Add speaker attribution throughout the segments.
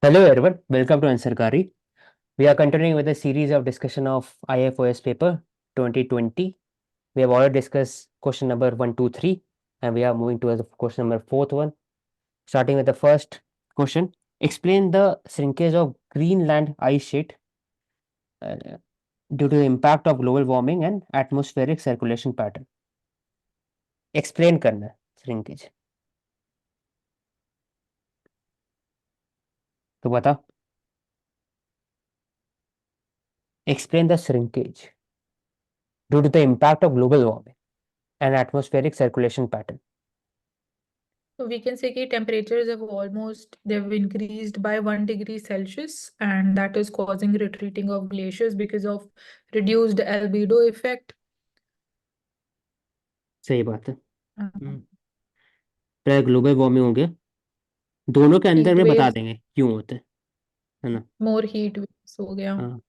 Speaker 1: Hello everyone, welcome to Ansarkari. We are continuing with a series of discussion of IFOS paper 2020. We have already discussed question number 1, 2, 3, and we are moving towards the question number fourth one. Starting with the first question, explain the shrinkage of Greenland ice sheet uh, due to the impact of global warming and atmospheric circulation pattern. Explain करना है shrinkage. तो बता. Explain the shrinkage due to the impact of global warming and atmospheric circulation pattern.
Speaker 2: So we can say that temperatures they've increased by 1 degree Celsius, and that is causing retreating of glaciers because of reduced albedo effect.
Speaker 1: सही बात है.
Speaker 2: Uh,
Speaker 1: पहले global warming हो गया. दोनों के अंदर
Speaker 2: heat
Speaker 1: में बता
Speaker 2: waves,
Speaker 1: देंगे क्यों होते हैं, है ना.
Speaker 2: more heat waves हो गया.
Speaker 1: हाँ,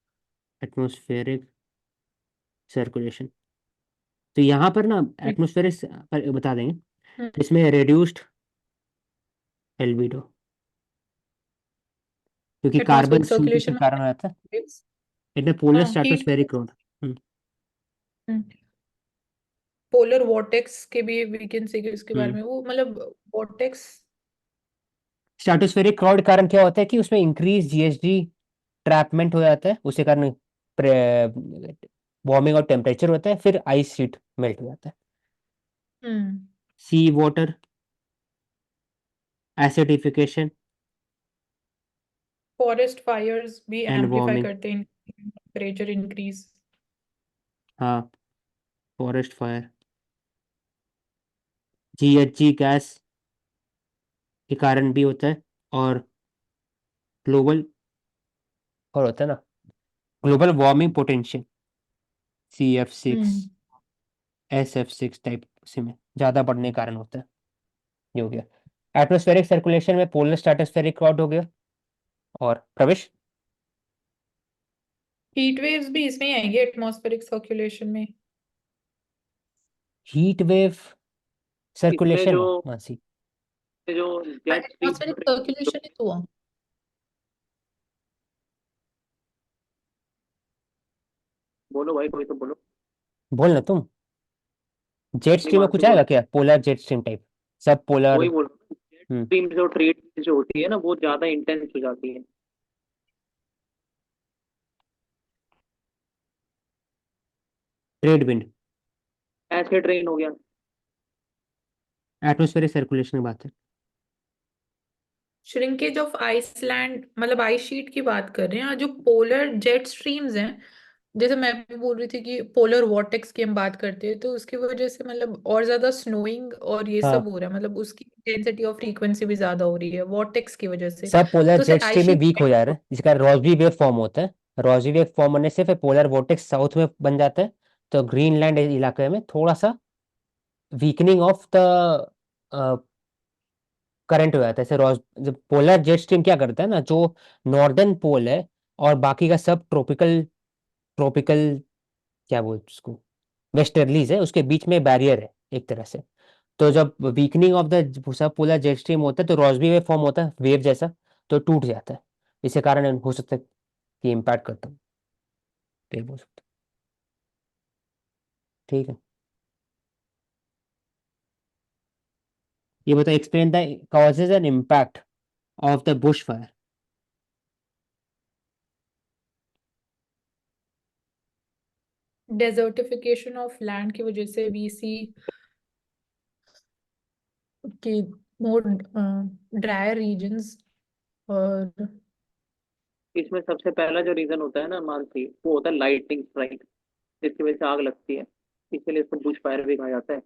Speaker 1: एटमॉस्फेरिक सर्कुलेशन. तो यहाँ पर ना एटमॉस्फेरिक बता देंगे.
Speaker 2: हम्म,
Speaker 1: तो इसमें रेड्यूस्ड एल्बिडो, क्योंकि कार्बन
Speaker 2: Atmospheric
Speaker 1: सूट के
Speaker 2: circulation
Speaker 1: कारण हो जाता है.
Speaker 2: waves.
Speaker 1: इतने polar
Speaker 2: Heat
Speaker 1: stratospheric
Speaker 2: waves.
Speaker 1: Crowd.
Speaker 2: Polar vortex के भी वी कैन से इसके बारे में वो मतलब वॉर्टेक्स.
Speaker 1: स्ट्रेटोस्फेरिक क्राउड के कारण क्या होता है कि उसमें इंक्रीज जीएचजी ट्रैपमेंट हो जाता है, उसके कारण वार्मिंग और टेम्परेचर होता है, फिर आइस शीट मेल्ट हो जाता है. सी वाटर एसिडिफिकेशन
Speaker 2: फॉरेस्ट फायर्स भी
Speaker 1: एंड
Speaker 2: एम्पलीफाई
Speaker 1: वार्मिंग.
Speaker 2: करते हैं टेम्परेचर इंक्रीज.
Speaker 1: हाँ, फॉरेस्ट फायर, जीएचजी गैस के कारण भी होता है, और ग्लोबल और होता है ना global warming potential CF6 SF6 type से में ज़्यादा बढ़ने के कारण होता है. ये हो गया. एटमॉस्फेरिक सर्कुलेशन में पोलर स्ट्रेटोस्फेरिक क्राउड हो गया. और प्रवेश.
Speaker 2: हीट वेव्स भी इसमें ही आएंगे एटमॉस्फेरिक सर्कुलेशन में.
Speaker 1: हीट वेव
Speaker 3: इसमें
Speaker 1: सर्कुलेशन
Speaker 3: जो
Speaker 1: है मानसी.
Speaker 3: जो जेट स्ट्रीम
Speaker 2: एटमॉस्फेरिक सर्कुलेशन ही तो हुआ.
Speaker 3: बोलो भाई, कोई तो बोलो.
Speaker 1: बोल ना तुम. जेट
Speaker 3: नहीं,
Speaker 1: स्ट्रीम में
Speaker 3: मानसी
Speaker 1: कुछ आएगा
Speaker 3: बोल.
Speaker 1: क्या, पोलर जेट स्ट्रीम टाइप, सब पोलर.
Speaker 3: वही बोल रहा हूँ, जेट
Speaker 1: हम्म.
Speaker 3: स्ट्रीम जो ट्रेड जो होती है ना, वो ज्यादा इंटेंस हो जाती है.
Speaker 1: Trade wind.
Speaker 3: एसिड रेन हो गया.
Speaker 1: एटमॉस्फेरिक सर्कुलेशन की बात है.
Speaker 2: श्रिंकेज ऑफ आइसलैंड मतलब आइस शीट की बात कर रहे हैं. जो पोलर जेट स्ट्रीम्स हैं, जैसे मैं भी बोल रही थी कि पोलर वॉर्टेक्स की हम बात करते हैं, तो उसकी वजह से मतलब और ज्यादा स्नोइंग और ये सब
Speaker 1: हाँ,
Speaker 2: हो रहा है. मतलब उसकी इंटेंसिटी और फ्रीक्वेंसी भी ज्यादा हो रही है वॉर्टेक्स की वजह से.
Speaker 1: सब पोलर
Speaker 2: तो उसे
Speaker 1: जेट
Speaker 2: आइस
Speaker 1: स्ट्रीम में
Speaker 2: शीट.
Speaker 1: वीक हो जा रहे हैं, जिसका रॉसबी वेव फॉर्म होता है. रॉसबी वेव फॉर्म होने से फिर पोलर वोर्टेक्स साउथ में बन जाता है. तो ग्रीनलैंड इलाके में थोड़ा सा वीकनिंग ऑफ द करंट हो जाता है. जैसे रॉस जब पोलर जेट स्ट्रीम क्या करता है ना, जो नॉर्दर्न पोल है और बाकी का सब ट्रॉपिकल ट्रॉपिकल क्या बोलते हैं उसको, वेस्टर्लीज है, उसके बीच में बैरियर है एक तरह से. तो जब weakening of the sub polar jet stream होता है तो रॉसबी वेव फॉर्म होता है, वेव जैसा. तो टूट जाता है. इसी कारण हो सकता है कि इम्पैक्ट करता हूँ. तो ये बोल सकते हैं. ठीक है. ये बताओ, explain the causes and impact of the Bush fire.
Speaker 2: Desertification of land की वजह से वी सी कि मोर ड्राई रीजन्स. और
Speaker 3: इसमें सबसे पहला जो रीजन होता है ना मानसी, वो होता है लाइटनिंग स्ट्राइक, जिसकी वजह से आग लगती है. इसीलिए इसको बुश फायर भी कहा जाता है.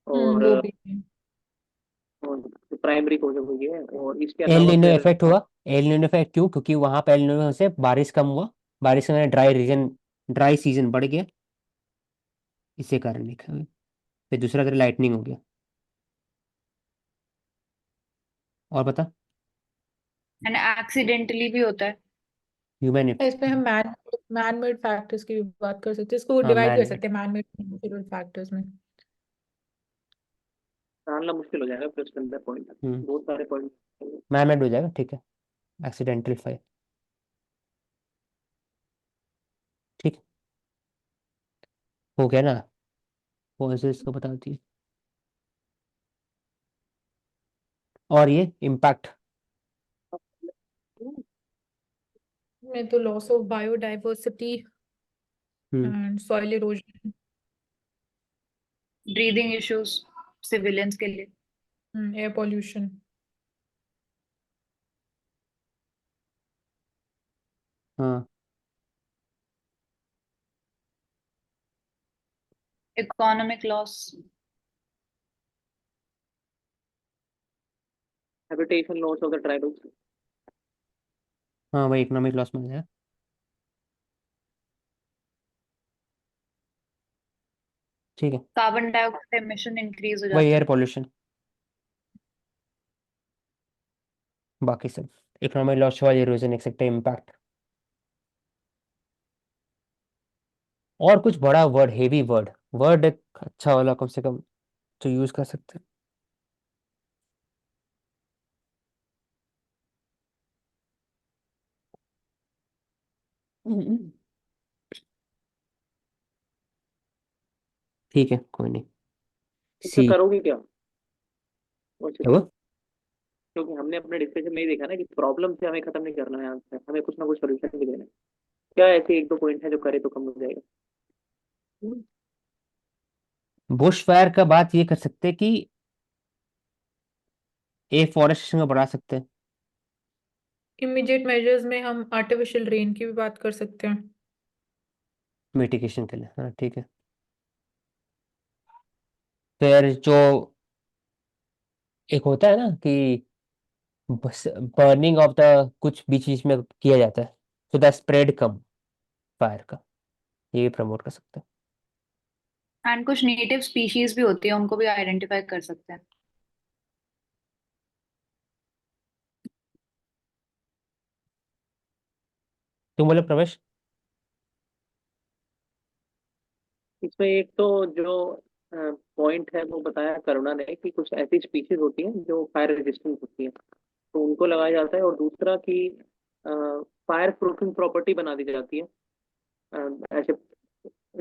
Speaker 3: और
Speaker 2: वो भी है.
Speaker 3: प्राइमरी कॉज हुई है. और इसके
Speaker 1: एल
Speaker 3: अलावा
Speaker 1: निनो
Speaker 3: फिर
Speaker 1: इफेक्ट हुआ. एल निनो इफेक्ट क्यों? क्योंकि वहां पे एल निनो से बारिश कम हुआ. बारिश में ड्राई रीजन, ड्राई सीजन बढ़ गया. इसी कारण लिखा हुआ. फिर दूसरा तरह लाइटनिंग हो गया. और बता.
Speaker 4: एंड एक्सीडेंटली भी होता है.
Speaker 1: ह्यूमन.
Speaker 2: इसमें हम मैन मेड फैक्टर्स की भी बात कर सकते हैं. इसको
Speaker 1: हाँ,
Speaker 2: डिवाइड कर
Speaker 1: मैन मेड.
Speaker 2: सकते हैं मैन मेड नेचुरल फैक्टर्स में.
Speaker 3: जानना मुश्किल हो जाएगा फिर उसके अंदर पॉइंट.
Speaker 1: हम्म.
Speaker 3: बहुत सारे पॉइंट.
Speaker 1: मैन मेड हो जाएगा, ठीक है. Accidental fire. ठीक हो गया ना, कॉजेस को बताती है। और ये इम्पैक्ट
Speaker 2: में तो loss of biodiversity and soil erosion,
Speaker 4: breathing issues civilians के लिए,
Speaker 2: एयर पोल्यूशन।
Speaker 1: हाँ
Speaker 4: economic loss,
Speaker 3: habitation loss of the tribals.
Speaker 1: हाँ वही इकोनॉमिक लॉस में है। ठीक है,
Speaker 4: कार्बन डाइऑक्साइड एमिशन इंक्रीज हो
Speaker 1: वही
Speaker 4: जाता
Speaker 1: एयर
Speaker 4: है।
Speaker 1: पोल्यूशन, बाकी सब economic loss, soil erosion, etcetera impact. और कुछ बड़ा वर्ड, हेवी वर्ड, वर्ड एक अच्छा वाला कम से कम जो यूज कर सकते हैं। ठीक है, कोई नहीं।
Speaker 3: इसमें
Speaker 1: सी
Speaker 3: करोगे क्या?
Speaker 1: क्या वो?
Speaker 3: क्योंकि हमने अपने डिस्कशन में ही देखा ना कि प्रॉब्लम से हमें खत्म नहीं करना है आंसर, हमें कुछ ना कुछ सोल्यूशन भी देना है। क्या ऐसे एक दो पॉइंट है जो करे तो कम हो जाएगा?
Speaker 1: बुश फायर का बात ये कर सकते हैं कि एफॉरेस्टेशन को बढ़ा सकते हैं।
Speaker 2: इमीडिएट मेजर्स में हम आर्टिफिशियल रेन की भी बात कर सकते हैं।
Speaker 1: मिटिगेशन के लिए, हाँ ठीक है। फिर जो एक होता है ना कि बर्निंग ऑफ द कुछ भी चीज में किया जाता है, तो द स्प्रेड कम फायर का, ये भी प्रमोट कर सकते हैं।
Speaker 4: एंड कुछ नेटिव स्पीशीज भी होती है, उनको भी आइडेंटिफाई कर सकते हैं।
Speaker 1: तुम बोले प्रवेश?
Speaker 3: इसमें एक तो जो पॉइंट है वो बताया करुणा ने कि कुछ ऐसी स्पीशीज होती हैं जो फायर रेजिस्टेंट होती हैं, तो उनको लगाया जाता है। और दूसरा कि फायर प्रूफिंग प्रॉपर्टी बना दी जाती है ऐसे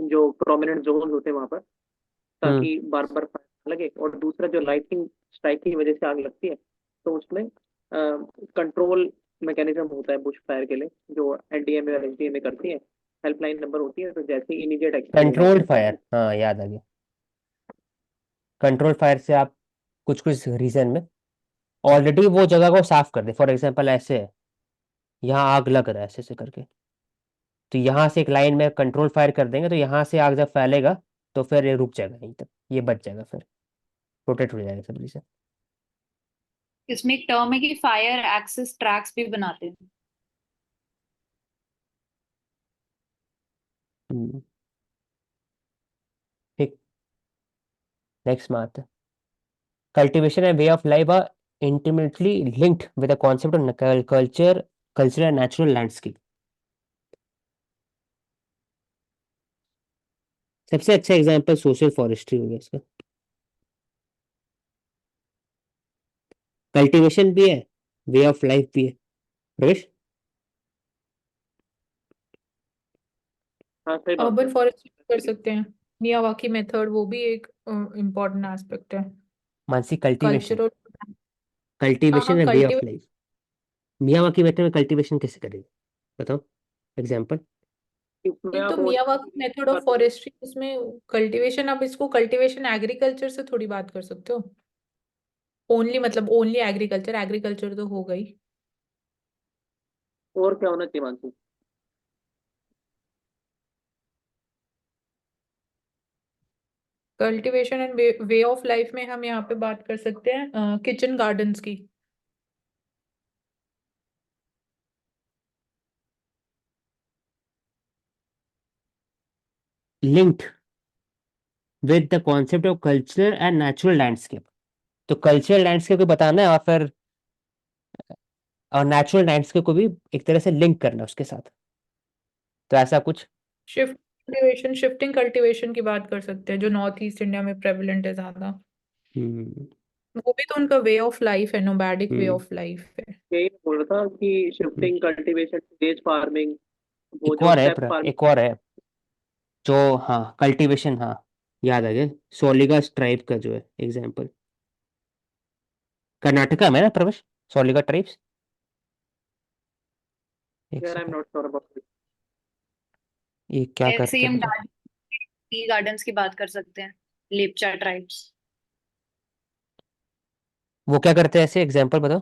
Speaker 3: जो प्रोमिनेंट जोन होते हैं वहां पर,
Speaker 1: हम्म।
Speaker 3: ताकि बार बार फायर ना लगे। और दूसरा जो लाइटिंग स्ट्राइक की वजह से आग लगती है, तो उसमें कंट्रोल मैकेनिज्म होता है बुश फायर के लिए, जो एनडीएमए और एसडीएमए करती है। हेल्पलाइन नंबर होती है, तो जैसे इमीडिएट एक्शन लेना
Speaker 1: कंट्रोल्ड
Speaker 3: होता है।
Speaker 1: फायर, हाँ याद आ गया। कंट्रोल फायर से आप कुछ कुछ रीजन में ऑलरेडी वो जगह को साफ कर दे। फॉर एग्जांपल ऐसे है, यहाँ आग लग रहा है ऐसे ऐसे करके, तो यहाँ से एक लाइन में कंट्रोल फायर कर देंगे, तो यहाँ से आग जब फैलेगा तो फिर ये रुक जाएगा यहीं तक, ये बच जाएगा, फिर प्रोटेक्ट हो जाएगा सब से।
Speaker 4: इसमें एक टर्म है कि फायर एक्सेस ट्रैक्स भी बनाते हैं।
Speaker 1: हम्म, ठीक। नेक्स्ट में आते हैं, cultivation and way of life are intimately linked with the concept of culture and natural landscape. सबसे अच्छा एग्जांपल सोशल फॉरेस्ट्री हो गया इसका। कल्टीवेशन भी है, वे ऑफ लाइफ भी है। प्रवेश?
Speaker 3: हाँ सही बात है।
Speaker 2: अर्बन फॉरेस्ट्री कर सकते हैं, मियावाकी मेथड, वो भी एक इम्पोर्टेंट एस्पेक्ट है।
Speaker 1: मानसी कल्टीवेशन,
Speaker 2: कल्चरल, हाँ
Speaker 1: कल्टीवेशन
Speaker 2: हाँ,
Speaker 1: and way of
Speaker 2: cultivate.
Speaker 1: Life. Miyawaki method में कल्टीवेशन कैसे करेंगे, बताओ एग्जांपल।
Speaker 3: इसमें
Speaker 2: ये तो
Speaker 3: आप
Speaker 2: मियावाकी मेथड ऑफ फॉरेस्ट्री, उसमें कल्टीवेशन, आप इसको कल्टीवेशन एग्रीकल्चर से थोड़ी बात कर सकते हो। ओनली मतलब ओनली एग्रीकल्चर, एग्रीकल्चर तो हो गई।
Speaker 3: और क्या होना चाहिए Mansi?
Speaker 2: Cultivation and way of life में हम यहाँ पे बात कर सकते हैं किचन गार्डन्स की।
Speaker 1: Linked with the concept of culture and natural landscape, तो कल्चरल लैंडस्केप को बताना है और फिर और नेचुरल लैंडस्केप को भी एक तरह से लिंक करना है उसके साथ, तो ऐसा कुछ।
Speaker 2: शिफ्टिंग कल्टीवेशन की बात कर सकते हैं, जो नॉर्थ ईस्ट इंडिया में प्रेवलेंट है ज्यादा।
Speaker 1: हम्म
Speaker 2: वो भी तो उनका वे ऑफ लाइफ है, nomadic way
Speaker 1: hmm
Speaker 2: of life है।
Speaker 3: यही बोल रहा था कि शिफ्टिंग कल्टीवेशन वेज फार्मिंग, वो
Speaker 1: एक
Speaker 3: जो
Speaker 1: और है
Speaker 3: स्टेप फार्मिंग।
Speaker 1: एक और है जो, हाँ कल्टीवेशन, हाँ याद आ गया, सोलिगा ट्राइब का जो है एग्जाम्पल, कर्नाटका में ना प्रवेश, सोलिगा ट्राइब्स। एक
Speaker 3: यार I am
Speaker 1: second,
Speaker 3: not sure about.
Speaker 1: ये क्या
Speaker 4: ऐसे ही
Speaker 1: करते
Speaker 4: हम
Speaker 1: हैं?
Speaker 4: टी गार्डन्स की बात कर सकते हैं, लेपचा ट्राइब्स।
Speaker 1: वो क्या करते हैं, ऐसे एग्जाम्पल बताओ।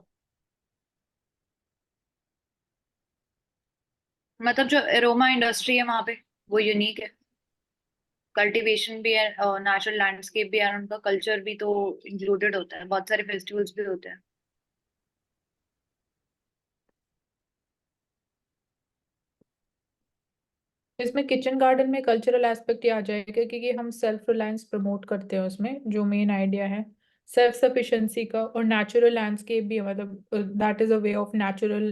Speaker 4: मतलब जो एरोमा इंडस्ट्री है वहां पे, वो यूनिक है। कल्टीवेशन भी है और नेचुरल लैंडस्केप भी है, और उनका कल्चर भी तो इंक्लूडेड होता है, बहुत सारे फेस्टिवल्स भी होते हैं।
Speaker 2: इसमें किचन गार्डन में कल्चरल एस्पेक्ट ही आ जाएगा, क्योंकि हम सेल्फ रिलायंस प्रमोट करते हैं उसमें, जो मेन आइडिया है सेल्फ सफिशिएंसी का। और नेचुरल लैंडस्केप भी है, मतलब that is a way of natural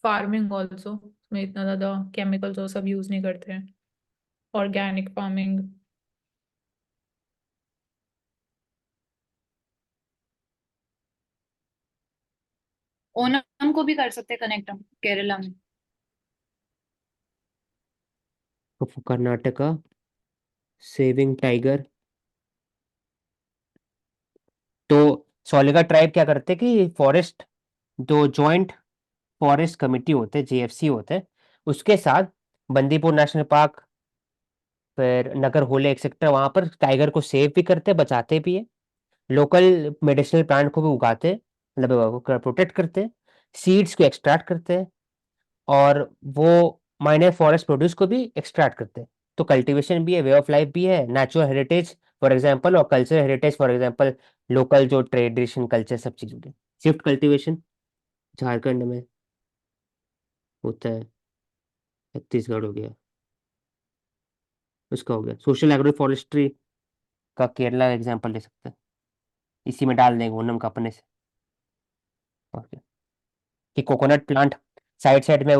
Speaker 2: farming also. उसमें इतना ज्यादा केमिकल्स वो सब यूज नहीं करते हैं, ऑर्गेनिक फार्मिंग।
Speaker 4: ओनम को भी कर सकते हैं कनेक्ट हम, केरला में।
Speaker 1: Karnataka saving tiger. तो सोलिगा ट्राइब क्या करते हैं कि फॉरेस्ट, जो जॉइंट फॉरेस्ट कमिटी होते हैं, जेएफसी होते हैं, उसके साथ बंदीपुर नेशनल पार्क, फिर नगर होले एक्सेट्रा, वहां पर टाइगर को सेव भी करते हैं, बचाते भी है, लोकल मेडिसिनल प्लांट को भी उगाते हैं, मतलब प्रोटेक्ट करते हैं, सीड्स को एक्सट्रैक्ट करते हैं, और वो माइनर फॉरेस्ट प्रोड्यूस को भी एक्सट्रैक्ट करते हैं। तो कल्टीवेशन भी है, वे ऑफ लाइफ भी है, नेचुरल हेरिटेज फॉर एग्जांपल, और cultural heritage for example, local जो ट्रेडिशन कल्चर सब चीज़ होती है। शिफ्ट कल्टीवेशन झारखंड में होता है, छत्तीसगढ़ हो गया, उसका हो गया। सोशल एग्रो फॉरेस्ट्री का केरला एग्जांपल ले सकते हैं, इसी में डाल देंगे ओनम का अपने से। ओके, कि कोकोनट प्लांट साइड साइड में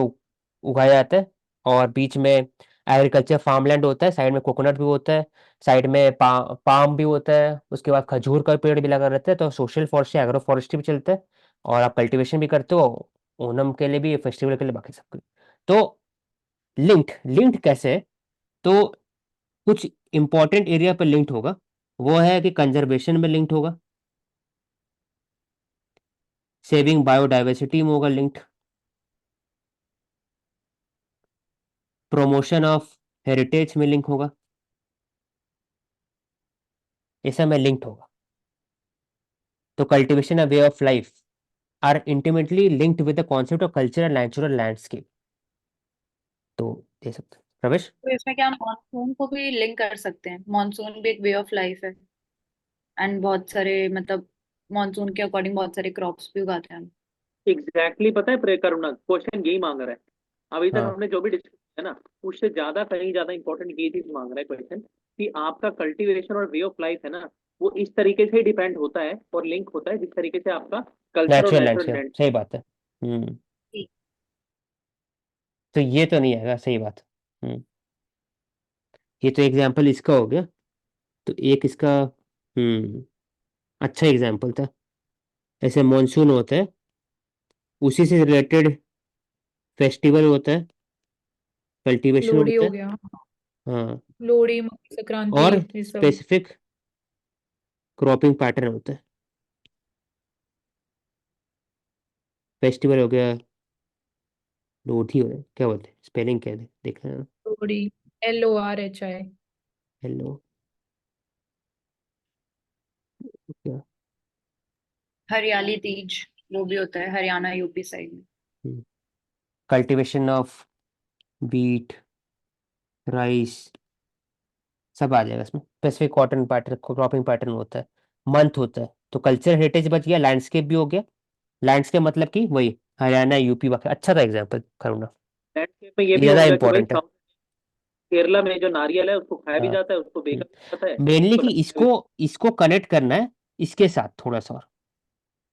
Speaker 1: उगाया जाता है, और बीच में एग्रीकल्चर फार्मलैंड होता है, साइड में कोकोनट भी होता है, साइड में पाम भी होता है, उसके बाद खजूर का पेड़ भी लगा रहता है। तो सोशल फॉरेस्ट्री एग्रो फॉरेस्ट्री भी चलता है, और आप कल्टीवेशन भी करते हो, ओनम के लिए भी, फेस्टिवल के लिए, बाकी सबके लिए। तो लिंक्ड लिंक्ड कैसे है? तो कुछ इंपॉर्टेंट एरिया पर लिंक्ड होगा, वो है कि कंजर्वेशन में लिंक्ड होगा, सेविंग बायोडाइवर्सिटी में होगा लिंक्ड, प्रमोशन ऑफ हेरिटेज में लिंक होगा, ये सब में लिंक्ड होगा। तो cultivation and way of life are intimately linked with the concept of culture and natural landscape. तो दे सकते हैं प्रवेश।
Speaker 4: तो इसमें क्या, मॉनसून को भी लिंक कर सकते हैं, मॉनसून भी एक वे ऑफ लाइफ है। एंड बहुत सारे मतलब मॉनसून के अकॉर्डिंग बहुत सारे क्रॉप्स भी उगाते हैं हम।
Speaker 3: एग्जैक्टली पता है करुणा, क्वेश्चन यही मांग रहा है। अभी तक
Speaker 1: हाँ,
Speaker 3: हमने जो भी डिस्कस किया ना, उससे ज्यादा कहीं ज्यादा इंपॉर्टेंट ये चीज मांग रहा है क्वेश्चन, कि आपका कल्टीवेशन और वे ऑफ लाइफ है ना, वो इस तरीके से डिपेंड होता है और लिंक होता है जिस तरीके से आपका कल्चर और
Speaker 1: नेचुरल
Speaker 3: नेचुरल
Speaker 1: लैंडस्केप,
Speaker 3: लैंड।
Speaker 1: सही बात है। हम्म।
Speaker 4: ठीक।
Speaker 1: तो ये तो नहीं आएगा, सही बात। हम्म। ये तो एग्जाम्पल इसका हो गया। तो एक इसका, अच्छा एग्जाम्पल था। ऐसे मॉनसून होता है, उसी से रिलेटेड फेस्टिवल होता है, कल्टीवेशन
Speaker 2: लोहड़ी
Speaker 1: होता
Speaker 2: हो
Speaker 1: है।
Speaker 2: गया,
Speaker 1: हाँ,
Speaker 2: लोहड़ी, मकर संक्रांति,
Speaker 1: और
Speaker 2: ये सब।
Speaker 1: स्पेसिफिक क्रॉपिंग पैटर्न होता है। फेस्टिवल हो गया, लोधी हो गया, क्या बोलते हैं, स्पेलिंग क्या है देख रहे हैं?
Speaker 2: लोहड़ी, LORHI।
Speaker 1: हेलो, क्या?
Speaker 4: हरियाली तीज, वो भी होता है हरियाणा यूपी साइड में।
Speaker 1: कल्टीवेशन ऑफ बीट, राइस, सब आ जाएगा इसमें। Specific cotton pattern, cropping pattern होता है, मंथ होता है। तो कल्चर हेरिटेज बच गया, लैंडस्केप भी हो गया। लैंडस्केप मतलब कि वही हरियाणा यूपी वगैरह, अच्छा था एग्जाम्पल करूँगा।
Speaker 3: लैंडस्केप में ये
Speaker 1: ये
Speaker 3: भी हो
Speaker 1: ज़्यादा
Speaker 3: गया कि भाई
Speaker 1: इंपॉर्टेंट है।
Speaker 3: केरला में जो नारियल है उसको खाया भी
Speaker 1: हाँ,
Speaker 3: जाता है, उसको बेचा भी जाता है,
Speaker 1: मेनली
Speaker 3: उसको
Speaker 1: कि
Speaker 3: लगाया
Speaker 1: इसको
Speaker 3: भी।
Speaker 1: इसको कनेक्ट करना है इसके साथ थोड़ा सा,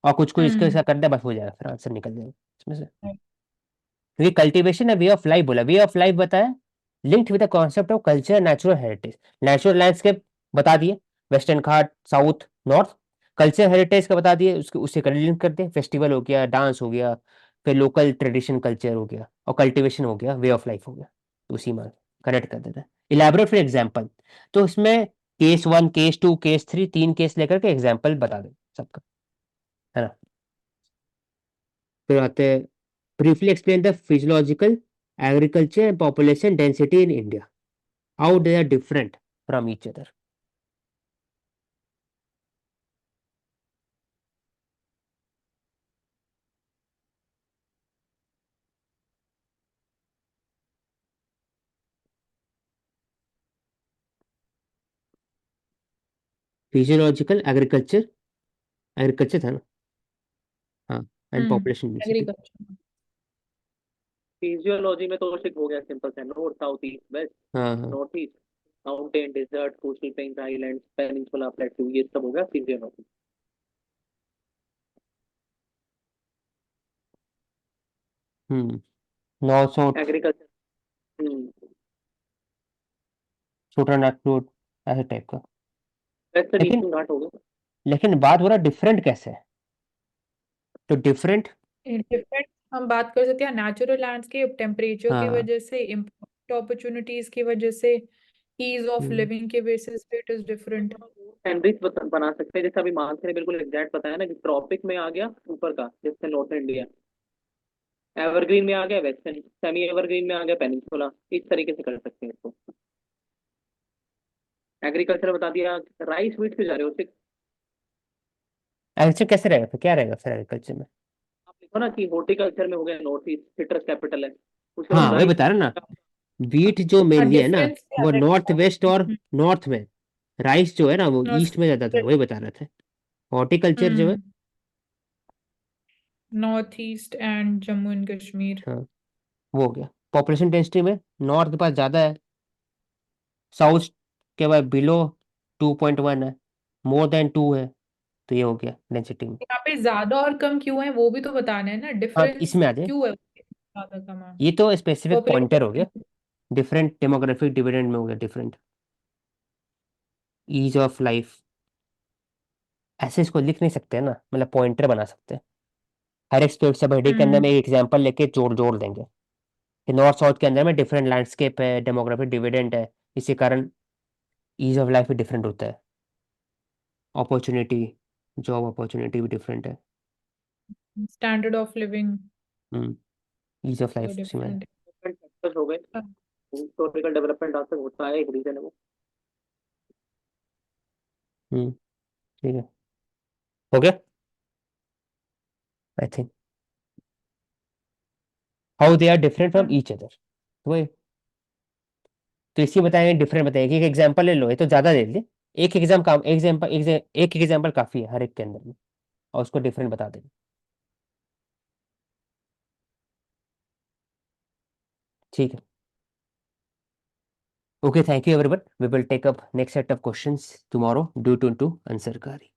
Speaker 1: और कुछ कुछ इसके
Speaker 2: हम्म।
Speaker 1: साथ करना है, बस हो जाएगा, फिर आंसर निकल जाएगा इसमें से। क्योंकि कल्टीवेशन है, वे ऑफ लाइफ बोला, वे ऑफ लाइफ बताया, linked with the concept of culture, natural heritage. Natural landscape बता दिए, वेस्टर्न घाट, साउथ, नॉर्थ। कल्चर हेरिटेज का बता दिए, उसके उससे लिंक कर दे, फेस्टिवल हो गया, डांस हो गया, फिर लोकल ट्रेडिशन कल्चर हो गया, और कल्टीवेशन हो गया, वे ऑफ लाइफ हो गया, तो उसी में कनेक्ट कर देता है। इलेबोरेट फिर एग्जाम्पल, तो इसमें केस 1, केस 2, केस 3, 3 केस लेकर के एग्जाम्पल बता दे सबका, है ना। फिर आते हैं briefly explain the physiological, agriculture and population density in India, how they are different from each other. Physiological, agriculture, agriculture था ना, हाँ, and population density.
Speaker 2: Agriculture.
Speaker 3: Physiology में तो शिफ्ट हो गया, सिंपल है, नॉर्थ साउथ ईस्ट वेस्ट,
Speaker 1: हाँ हाँ।
Speaker 3: North east, mountain desert coastal plains islands peninsula plateau, ये सब हो गया फिजियोलॉजी।
Speaker 1: नॉर्थ साउथ,
Speaker 3: एग्रीकल्चर,
Speaker 1: छोटा नागपुर, ऐसे टाइप का।
Speaker 3: वेस्टर्न
Speaker 1: लेकिन
Speaker 3: ईस्टर्न घाट हो गया।
Speaker 1: लेकिन बात हो रहा डिफरेंट कैसे है, तो डिफरेंट,
Speaker 2: डिफरेंट हम बात कर सकते हैं नेचुरल लैंडस्केप, टेम्परेचर की
Speaker 1: हाँ।
Speaker 2: वजह से, इम्प्रूव्ड अपॉर्चुनिटीज की वजह से, ईज ऑफ
Speaker 1: हम्म,
Speaker 2: लिविंग के बेसिस पे इट इज डिफरेंट।
Speaker 3: एनरिच बना सकते हैं, जैसे अभी मानसी ने बिल्कुल एग्जैक्ट बताया ना कि ट्रॉपिक में आ गया ऊपर का, जैसे नॉर्थ इंडिया, एवरग्रीन में आ गया वेस्टर्न, सेमी एवरग्रीन में आ गया पेनिनसुला, इस तरीके से कर सकते हैं इसको। एग्रीकल्चर बता दिया, राइस व्हीट पे जा रहे हो, ठीक।
Speaker 1: एग्रीकल्चर कैसे रहेगा, फिर क्या रहेगा फिर एग्रीकल्चर में।
Speaker 3: आप लिखो ना कि हॉर्टिकल्चर में हो गया नॉर्थ ईस्ट, सिट्रस कैपिटल है, उसके बाद
Speaker 1: हाँ वही
Speaker 3: राइस
Speaker 1: बता रहा ना, वीट जो मेनली है ना,
Speaker 2: डिफरेंस क्या
Speaker 1: वो नॉर्थ
Speaker 2: रहेगा?
Speaker 1: वेस्ट और नॉर्थ में, राइस जो है ना वो ईस्ट में ज्यादा था,
Speaker 2: नॉर्थ
Speaker 1: वही बता रहे थे। हॉर्टिकल्चर जो है,
Speaker 2: north east and Jammu and Kashmir.
Speaker 1: हाँ, वो हो गया। पॉपुलेशन डेंसिटी में नॉर्थ के पास ज्यादा है, साउथ के बाद बिलो 2.1 है, मोर देन 2 है, तो ये हो गया डेंसिटी में।
Speaker 2: यहाँ पे ज्यादा और कम क्यों है वो भी तो बताना है ना,
Speaker 1: हाँ
Speaker 2: डिफरेंस
Speaker 1: इसमें आ जाए,
Speaker 2: क्यों है ज्यादा कम है।
Speaker 1: ये तो स्पेसिफिक पॉइंटर हो गया,
Speaker 2: पॉपुलेशन।
Speaker 1: डिफरेंट डेमोग्राफिक डिविडेंड में हो गया डिफरेंट, ईज ऑफ लाइफ, ऐसे इसको लिख नहीं सकते हैं ना, मतलब पॉइंटर बना सकते हैं। हर एक स्टेट सब हेडिंग के अंदर में एक एग्जांपल लेके जोड़ जोड़ देंगे कि नॉर्थ साउथ के अंदर में डिफरेंट लैंडस्केप है, डेमोग्राफिक डिविडेंड है, इसी कारण ईज ऑफ लाइफ भी डिफरेंट होता है, अपॉर्चुनिटी, जॉब अपॉर्चुनिटी भी डिफरेंट है।
Speaker 2: Standard of living
Speaker 1: ease of life उसी में है।
Speaker 2: डिफरेंट।
Speaker 3: फैक्टर्स हो गए, हिस्टोरिकल डेवलपमेंट आज तक होता है, एक रीजन है वो।
Speaker 1: हम्म, ठीक है, हो गया I think. How they are different from each other, वही, तो इसी बताएंगे, डिफरेंट बताएंगे, एक एग्जांपल ले लो, ये तो ज्यादा दे दिए, एक एग्जाम काम एग्जांपल, एक एग्जांपल काफी है हर एक के अंदर में, और उसको डिफरेंट बता देंगे। ठीक है, okay, thank you everyone, we will take up next set of questions tomorrow due to answer kari.